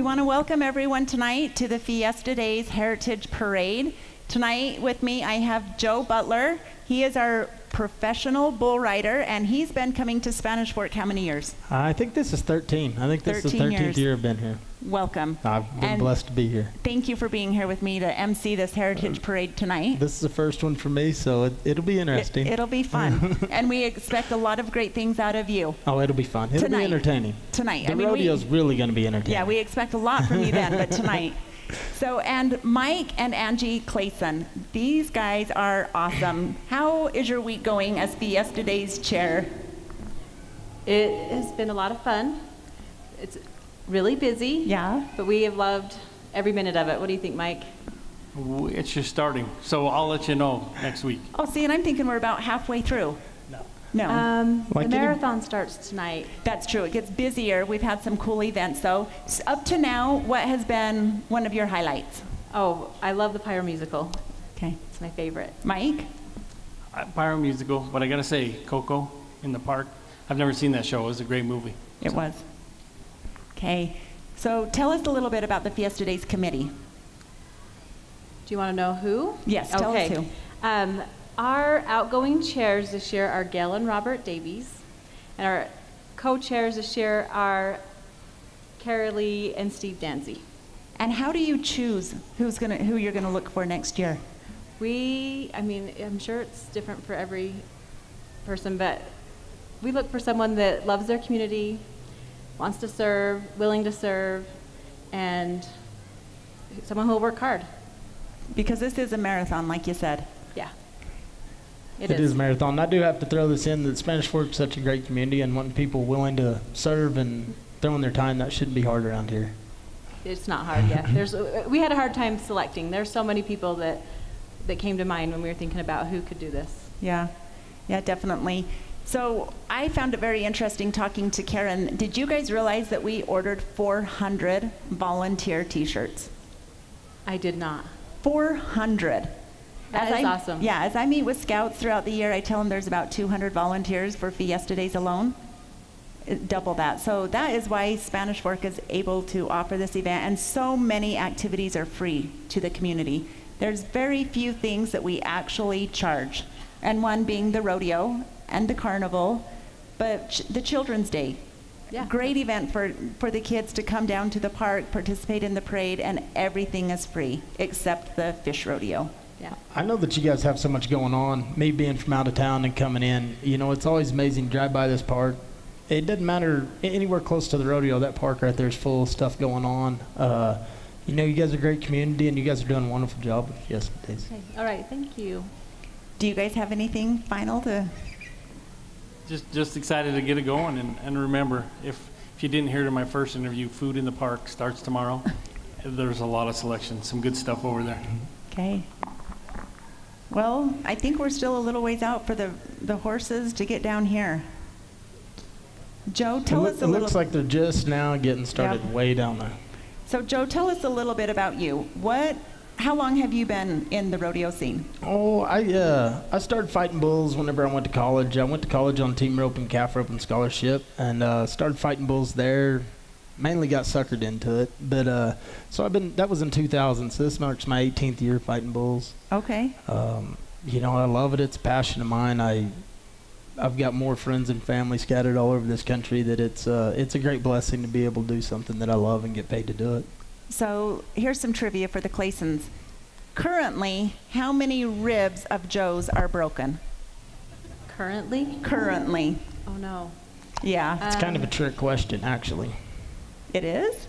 want to welcome everyone tonight to the Fiesta Days Heritage Parade. Tonight with me I have Joe Butler. He is our professional bull rider, and he's been coming to Spanish Fork how many years? I think this is 13. I think this is the 13th year I've been here. Welcome. I've been blessed to be here. Thank you for being here with me to MC this Heritage Parade tonight. This is the first one for me, so it'll be interesting. It'll be fun. And we expect a lot of great things out of you. Oh, it'll be fun. It'll be entertaining. Tonight. The rodeo's really going to be entertaining. Yeah, we expect a lot from you then, but tonight. So, and Mike and Angie Clayson, these guys are awesome. How is your week going as Fiesta Days chair? It has been a lot of fun. It's really busy. Yeah. But we have loved every minute of it. What do you think, Mike? It's just starting, so I'll let you know next week. Oh, see, and I'm thinking we're about halfway through. No. The marathon starts tonight. That's true. It gets busier. We've had some cool events, though. Up to now, what has been one of your highlights? Oh, I love the Pyro Musical. Okay. It's my favorite. Mike? Pyro Musical, but I gotta say, Coco in the park, I've never seen that show. It was a great movie. It was. Okay. So tell us a little bit about the Fiesta Days Committee. Do you want to know who? Yes, tell us who. Our outgoing chairs this year are Gail and Robert Davies, and our co-chairs this year are Carolee and Steve Danzy. And how do you choose who you're gonna look for next year? I'm sure it's different for every person, but we look for someone that loves their community, wants to serve, willing to serve, and someone who will work hard. Because this is a marathon, like you said. Yeah. It is a marathon. I do have to throw this in that Spanish Fork is such a great community, and wanting people willing to serve and throwing their time, that shouldn't be hard around here. It's not hard, yeah. We had a hard time selecting. There's so many people that came to mind when we were thinking about who could do this. Yeah, definitely. So I found it very interesting talking to Karen. Did you guys realize that we ordered 400 volunteer t-shirts? I did not. 400. That is awesome. Yeah, as I meet with scouts throughout the year, I tell them there's about 200 volunteers for Fiesta Days alone. Double that. So that is why Spanish Fork is able to offer this event, and so many activities are free to the community. There's very few things that we actually charge, and one being the rodeo and the carnival, but the Children's Day. Yeah. Great event for the kids to come down to the park, participate in the parade, and everything is free except the fish rodeo. Yeah. I know that you guys have so much going on. Me being from out of town and coming in, it's always amazing to drive by this park. It doesn't matter anywhere close to the rodeo. That park right there is full of stuff going on. You guys are a great community, and you guys are doing a wonderful job with Fiesta Days. Okay. All right, thank you. Do you guys have anything final to? Just excited to get it going, and remember, if you didn't hear it in my first interview, Food in the Park starts tomorrow. There's a lot of selection, some good stuff over there. Okay. Well, I think we're still a little ways out for the horses to get down here. Joe, tell us a little. It looks like they're just now getting started way down there. So, Joe, tell us a little bit about you. How long have you been in the rodeo scene? Oh, I started fighting bulls whenever I went to college. I went to college on team rope and calf roping scholarship, and started fighting bulls there. Mainly got suckered into it, but that was in 2000. So this marks my 18th year fighting bulls. Okay. I love it. It's a passion of mine. I've got more friends and family scattered all over this country that it's a great blessing to be able to do something that I love and get paid to do it. So here's some trivia for the Claysons. Currently, how many ribs of Joe's are broken? Currently? Currently. Oh, no. Yeah. It's kind of a trick question, actually. It is?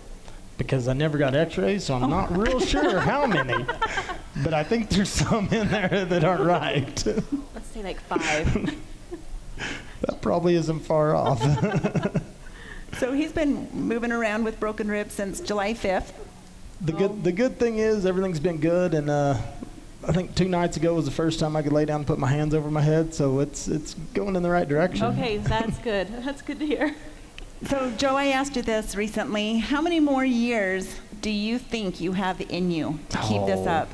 Because I never got x-rays, so I'm not real sure how many. But I think there's some in there that aren't right. Let's say like 5. That probably isn't far off. So he's been moving around with broken ribs since July 5th. The good thing is everything's been good, and I think 2 nights ago was the first time I could lay down and put my hands over my head, so it's going in the right direction. Okay, that's good. That's good to hear. So, Joe, I asked you this recently. How many more years do you think you have in you to keep this up?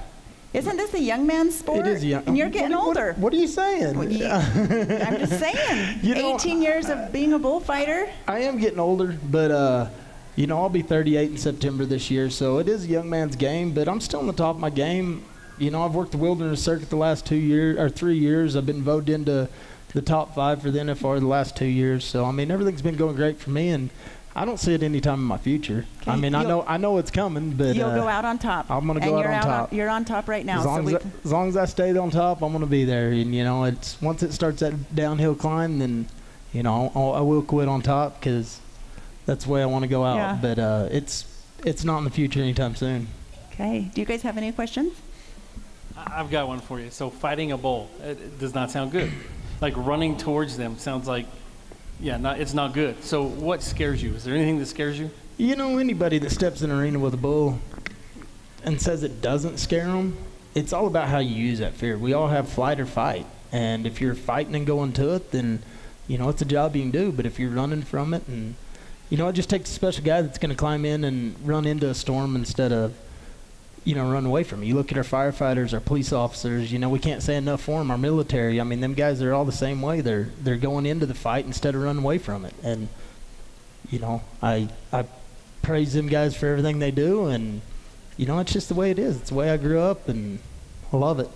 Isn't this a young man's sport? It is young. And you're getting older. What are you saying? I'm just saying. 18 years of being a bullfighter. I am getting older, but You know, I'll be 38 in September this year, so it is a young man's game, but I'm still on the top of my game. You know, I've worked the wilderness circuit the last 2 years, or 3 years. I've been voted into the top 5 for the NFR the last 2 years. So, I mean, everything's been going great for me, and I don't see it any time in my future. Okay. I mean, I know it's coming, but you'll go out on top. I'm going to go out on top. You're on top right now. As long as I stay on top, I'm going to be there. And, you know, it's once it starts that downhill climb, then, you know, I will quit on top because that's the way I want to go out. Yeah. But it's not in the future anytime soon. Okay. Do you guys have any questions? I've got one for you. So fighting a bull, it does not sound good. Like running towards them sounds like, it's not good. So what scares you? Is there anything that scares you? You know, anybody that steps in an arena with a bull and says it doesn't scare them, it's all about how you use that fear. We all have flight or fight. And if you're fighting and going to it, then, you know, it's a job you can do. But if you're running from it, and, you know, it just takes a special guy that's going to climb in and run into a storm instead of, you know, run away from it. You look at our firefighters, our police officers, you know, we can't say enough for them, our military. I mean, them guys are all the same way. They're going into the fight instead of running away from it. And, you know, I praise them guys for everything they do, and, you know, it's just the way it is. It's the way I grew up, and I love it.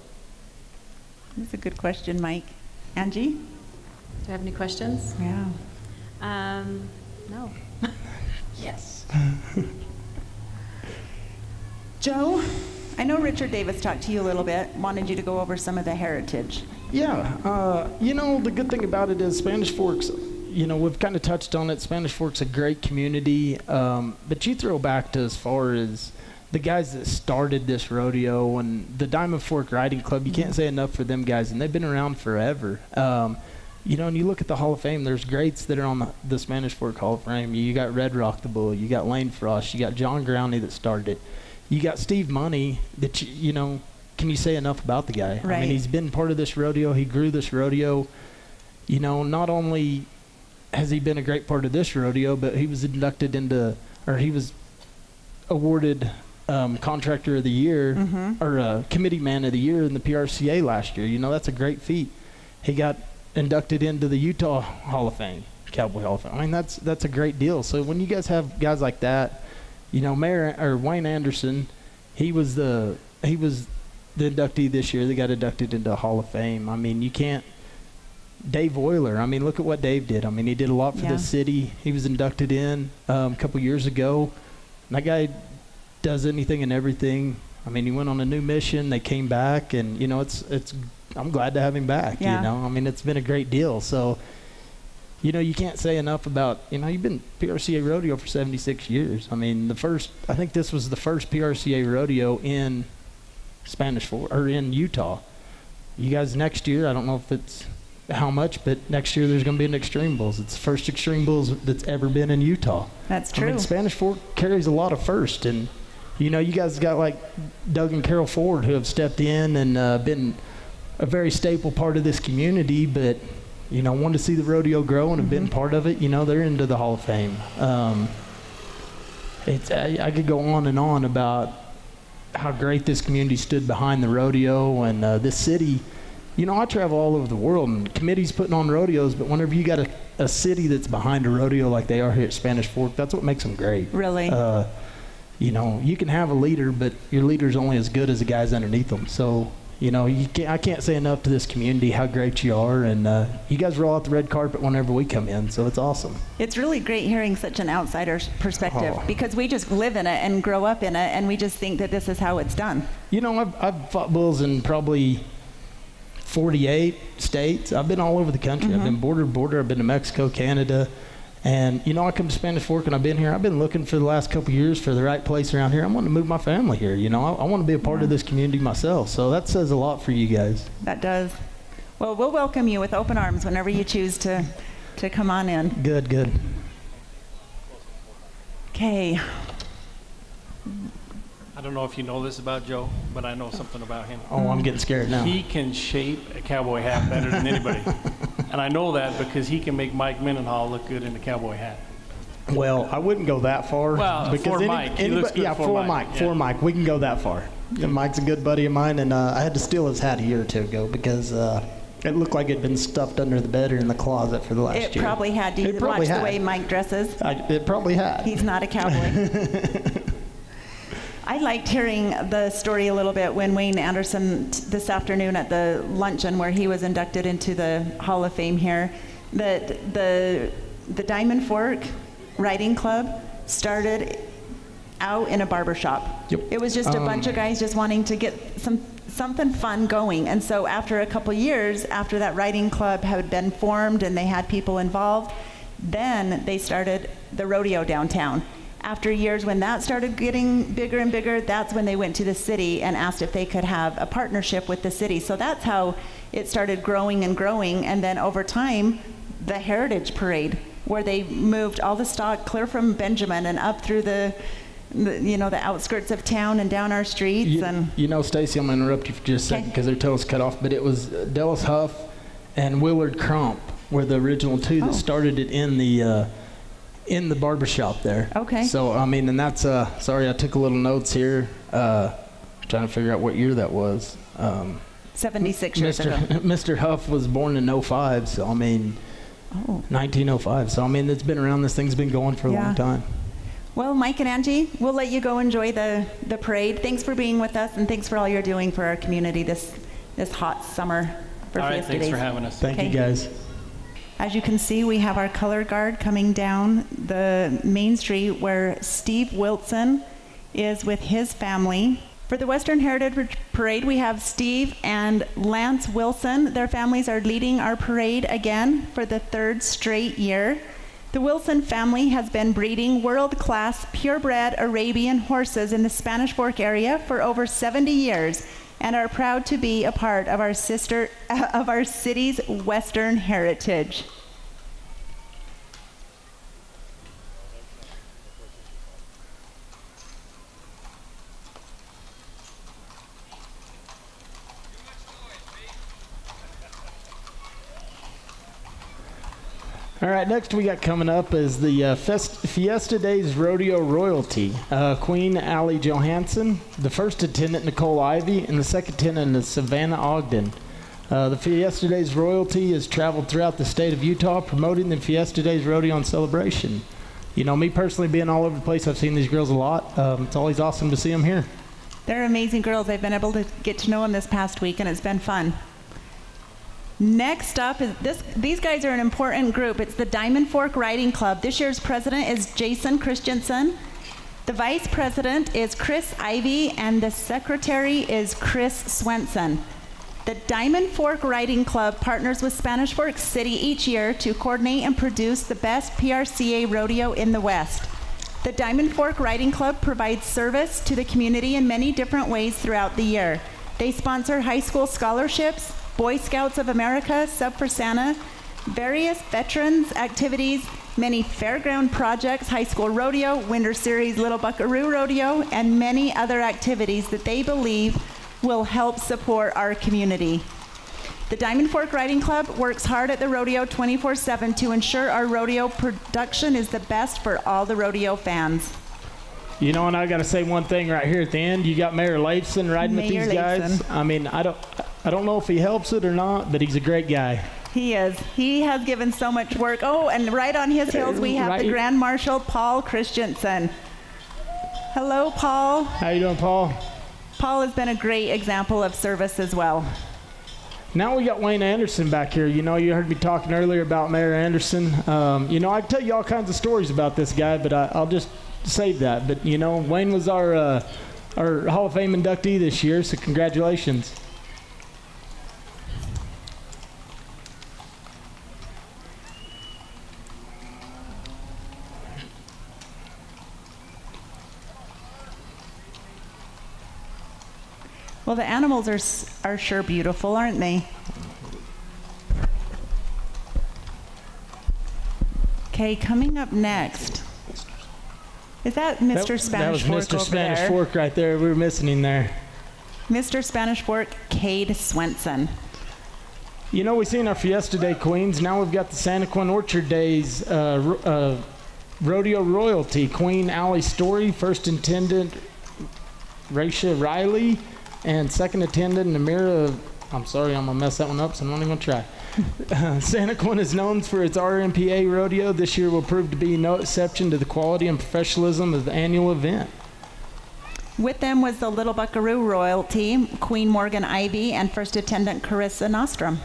That's a good question, Mike. Angie? Do you have any questions? Yeah. No. Yes. Joe, I know Richard Davis talked to you a little bit, wanted you to go over some of the heritage. Yeah, you know, the good thing about it is Spanish Fork's, you know, we've kind of touched on it. Spanish Fork's a great community, but you throw back to as far as the guys that started this rodeo and the Diamond Fork Riding Club, you can't say enough for them guys, and they've been around forever. You know, and you look at the Hall of Fame, there's greats that are on the Spanish Fork Hall of Fame. You got Red Rock the Bull, you got Lane Frost, you got John Growney that started it. You got Steve Money that, you know, can you say enough about the guy? Right. I mean, he's been part of this rodeo. He grew this rodeo. You know, not only has he been a great part of this rodeo, but he was inducted into, or he was awarded Contractor of the Year, or Committee Man of the Year in the PRCA last year. You know, that's a great feat. He got inducted into the Utah Hall of Fame, Cowboy Hall of Fame. I mean, that's a great deal. So when you guys have guys like that, you know, Wayne Anderson, he was the inductee this year. They got inducted into the Hall of Fame. I mean, you can't. Dave Euler, I mean, look at what Dave did. I mean, he did a lot for the city. He was inducted in a couple years ago. And that guy does anything and everything. I mean, he went on a new mission. They came back, and, you know, it's. I'm glad to have him back, you know. I mean, it's been a great deal. So, you know, you can't say enough about, you know, you've been PRCA rodeo for 76 years. I mean, I think this was the first PRCA rodeo in Spanish Fork, or in Utah. You guys, next year, I don't know if it's how much, but next year there's going to be an Extreme Bulls. It's the first Extreme Bulls that's ever been in Utah. That's true. I mean, Spanish Fork carries a lot of first, and, you know, you guys got like Doug and Carol Ford who have stepped in and been a very staple part of this community, but, you know, want to see the rodeo grow and have been part of it. You know, they're into the Hall of Fame. I could go on and on about how great this community stood behind the rodeo and this city. You know, I travel all over the world, and committees putting on rodeos, but whenever you got a city that's behind a rodeo like they are here at Spanish Fork, that's what makes them great. Really? You know, you can have a leader, but your leader's only as good as the guys underneath them. So, you know, I can't say enough to this community how great you are, and you guys roll out the red carpet whenever we come in, so it's awesome. It's really great hearing such an outsider's perspective because we just live in it and grow up in it, and we just think that this is how it's done. You know, I've fought bulls in probably 48 states. I've been all over the country. I've been border to border. I've been to Mexico, Canada. And, you know, I come to Spanish Fork and I've been here. I've been looking for the last couple of years for the right place around here. I want to move my family here. You know, I want to be a part of this community myself. So that says a lot for you guys. That does. Well, we'll welcome you with open arms whenever you choose to come on in. Good, good. Okay. I don't know if you know this about Joe, but I know something about him. Oh, I'm getting scared now. He can shape a cowboy hat better than anybody. And I know that because he can make Mike Mendenhall look good in a cowboy hat. Well, I wouldn't go that far. Well, because for Mike. He looks good for Mike. Yeah. For Mike. We can go that far. Yeah, Mike's a good buddy of mine, and I had to steal his hat a year or two ago because It looked like it'd been stuffed under the bed or in the closet for the last year. It probably had. Do you watch the way Mike dresses? It probably had. He's not a cowboy. I liked hearing the story a little bit when Wayne Anderson this afternoon at the luncheon where he was inducted into the Hall of Fame here, that the Diamond Fork Riding Club started out in a barber shop. Yep. It was just a bunch of guys just wanting to get something fun going. And so after a couple years, after that riding club had been formed and they had people involved, then they started the rodeo downtown. After years when that started getting bigger and bigger, that's when they went to the city and asked if they could have a partnership with the city. So that's how it started growing and growing. And then over time, the Heritage Parade, where they moved all the stock clear from Benjamin and up through the outskirts of town and down our streets. Stacy, I'm going to interrupt you for just a second because their toes cut off, but it was Dallas Huff and Willard Crump were the original two that started it in the barbershop there. Okay. So, and that's, sorry, I took a little notes here, trying to figure out what year that was. 76 years ago. Mr. Huff was born in 05, so 1905. So, it's been around, this thing's been going for a long time. Well, Mike and Angie, we'll let you go enjoy the parade. Thanks for being with us, and thanks for all you're doing for our community this hot summer for All right, Fiesta thanks Days. for having us. Thank you, guys. As you can see, we have our color guard coming down the main street where Steve Wilson is with his family. For the Western Heritage Parade, we have Steve and Lance Wilson. Their families are leading our parade again for the 3rd straight year. The Wilson family has been breeding world-class purebred Arabian horses in the Spanish Fork area for over 70 years and are proud to be a part of our city's Western heritage. All right, next we got coming up is the Fiesta Days Rodeo Royalty. Queen Allie Johansson, the first attendant Nicole Ivy, and the second attendant is Savannah Ogden. The Fiesta Days Royalty has traveled throughout the state of Utah promoting the Fiesta Days Rodeo and celebration. Me personally being all over the place, I've seen these girls a lot. It's always awesome to see them here. They're amazing girls. I've been able to get to know them this past week, and it's been fun. Next up is these guys are an important group. It's the Diamond Fork Riding Club. This year's president is Jason Christensen. The vice president is Chris Ivy, and the secretary is Chris Swenson. The Diamond Fork Riding Club partners with Spanish Fork City each year to coordinate and produce the best PRCA rodeo in the West. The Diamond Fork Riding Club provides service to the community in many different ways throughout the year. They sponsor high school scholarships, Boy Scouts of America, Sub for Santa, various veterans activities, many fairground projects, high school rodeo, winter series, Little Buckaroo Rodeo, and many other activities that they believe will help support our community. The Diamond Fork Riding Club works hard at the rodeo 24/7 to ensure our rodeo production is the best for all the rodeo fans. And I got to say one thing right here at the end. You got Mayor Leifson riding with these guys. I don't know if he helps it or not, but he's a great guy. He is. He has given so much work. Oh, and right on his heels, we have the Grand Marshal, Paul Christensen. Hello, Paul. How you doing, Paul? Paul has been a great example of service as well. Now we got Wayne Anderson back here. You heard me talking earlier about Mayor Anderson. I can tell you all kinds of stories about this guy, but I'll just save that. But, Wayne was our Hall of Fame inductee this year, so congratulations. Well, the animals are sure beautiful, aren't they? Okay, coming up next. Is that Mr. Spanish Fork over there? That was Mr. Spanish Fork right there. We were missing him there. Mr. Spanish Fork, Cade Swenson. We've seen our Fiesta Day Queens. Now we've got the Santaquin Orchard Days Rodeo Royalty. Queen Allie Story, first attendant Raisha Riley, and second attendant Namira I'm sorry, I'm going to mess that one up, so I'm not even going to try. Santaquin is known for its RMPA rodeo. This year will prove to be no exception to the quality and professionalism of the annual event. With them was the Little Buckaroo royalty, Queen Morgan Ivy, and first attendant Carissa Nostrum.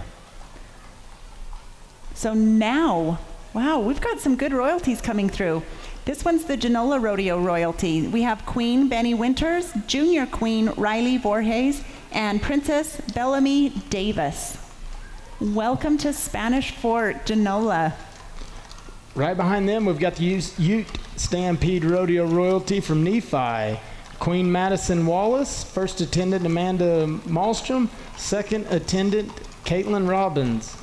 So now, wow, we've got some good royalties coming through. This one's the Genola Rodeo royalty. We have Queen Benny Winters, Junior Queen Riley Voorhees, and Princess Bellamy Davis. Welcome to Spanish Fort, Genola. Right behind them, we've got the Ute Stampede Rodeo royalty from Nephi. Queen Madison Wallace, first attendant Amanda Malmstrom, second attendant Caitlin Robbins.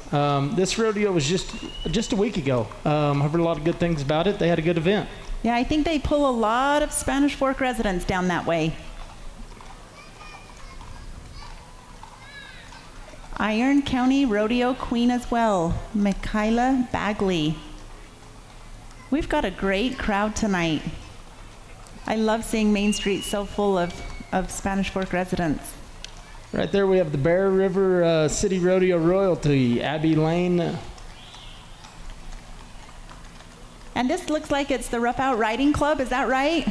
This rodeo was just a week ago. I've heard a lot of good things about it. They had a good event. Yeah, I think they pull a lot of Spanish Fork residents down that way. Iron County Rodeo Queen as well, Michaela Bagley. We've got a great crowd tonight. I love seeing Main Street so full of Spanish Fork residents. Right there we have the Bear River City Rodeo royalty, Abby Lane. And this looks like it's the Rough Out Riding Club, is that right?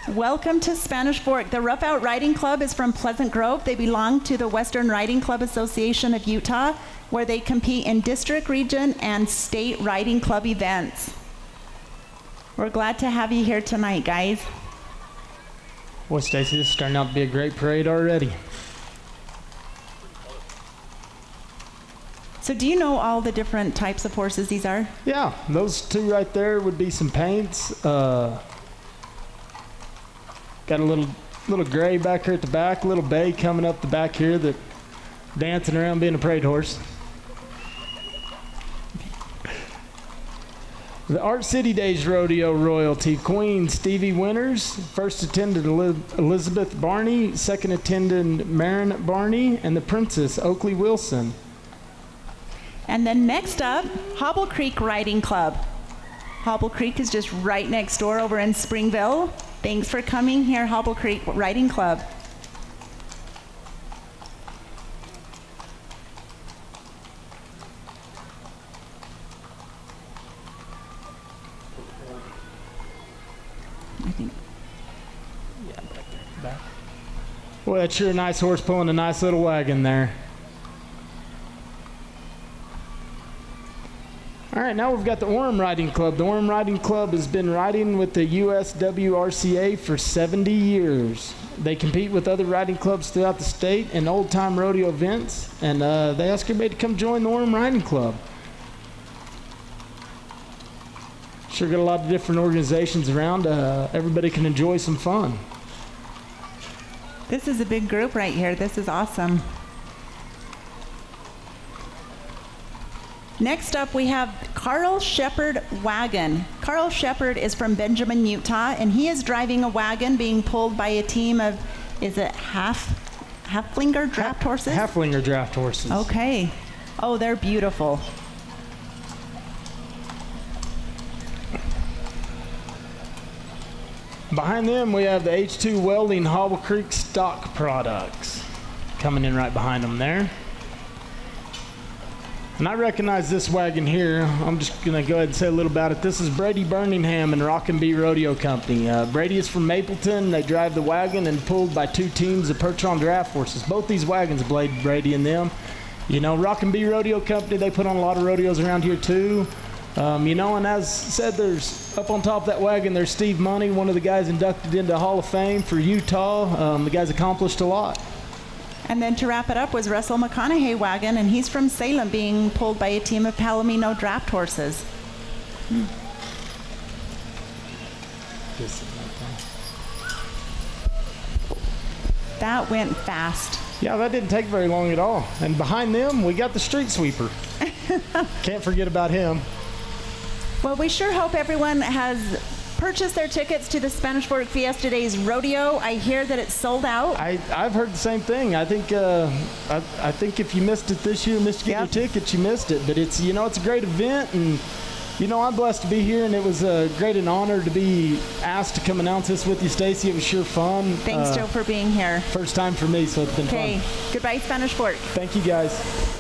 Welcome to Spanish Fork. The Rough Out Riding Club is from Pleasant Grove. They belong to the Western Riding Club Association of Utah, where they compete in district, region, and state riding club events. We're glad to have you here tonight, guys. Boy, Stacy, this is starting out to be a great parade already. So do you know all the different types of horses these are? Yeah, those two right there would be some paints. Got a little gray back here at the back, a little bay coming up the back here that dancing around being a parade horse. The Art City Days Rodeo royalty, Queen Stevie Winters, first attendant Elizabeth Barney, second attendant Marin Barney, and the Princess Oakley Wilson. And then next up, Hobble Creek Riding Club. Hobble Creek is just right next door over in Springville. Thanks for coming here, Hobble Creek Riding Club. I think. Yeah, back there. Back. Well, that's sure a nice horse pulling a nice little wagon there. All right, now we've got the Orem Riding Club. The Orem Riding Club has been riding with the USWRCA for 70 years. They compete with other riding clubs throughout the state in old-time rodeo events, and they ask everybody to come join the Orem Riding Club. Sure got a lot of different organizations around. Everybody can enjoy some fun. This is a big group right here. This is awesome. Next up, we have Carl Shepard Wagon. Carl Shepard is from Benjamin, Utah, and he is driving a wagon being pulled by a team of, is it Haflinger draft horses? Haflinger draft horses. Okay. Oh, they're beautiful. Behind them, we have the H2 Welding Hobble Creek stock products coming in right behind them there. And I recognize this wagon here. I'm just going to go ahead and say a little about it. This is Brady Birmingham and Rockin' B Rodeo Company. Brady is from Mapleton. They drive the wagon and pulled by two teams of Percheron draft horses. Both these wagons blade Brady in them. You know, Rockin' B Rodeo Company, they put on a lot of rodeos around here too. You know, and as said, there's up on top of that wagon, there's Steve Money, one of the guys inducted into Hall of Fame for Utah. The guy's accomplished a lot. And then to wrap it up was Russell McConaughey wagon, and he's from Salem, being pulled by a team of Palomino draft horses. That went fast. Yeah, that didn't take very long at all. And behind them, we got the street sweeper. Can't forget about him. Well, we sure hope everyone has purchased their tickets to the Spanish Fork Fiesta Days Rodeo. I hear that it's sold out. I've heard the same thing. I think if you missed it this year, missed to get your tickets, you missed it. But it's, you know, it's a great event, and You know, I'm blessed to be here, and it was a great an honor to be asked to come announce this with you, Stacy. It was sure fun. Thanks, Joe, for being here. First time for me, so it's been fun. Okay, goodbye, Spanish Fork. Thank you, guys.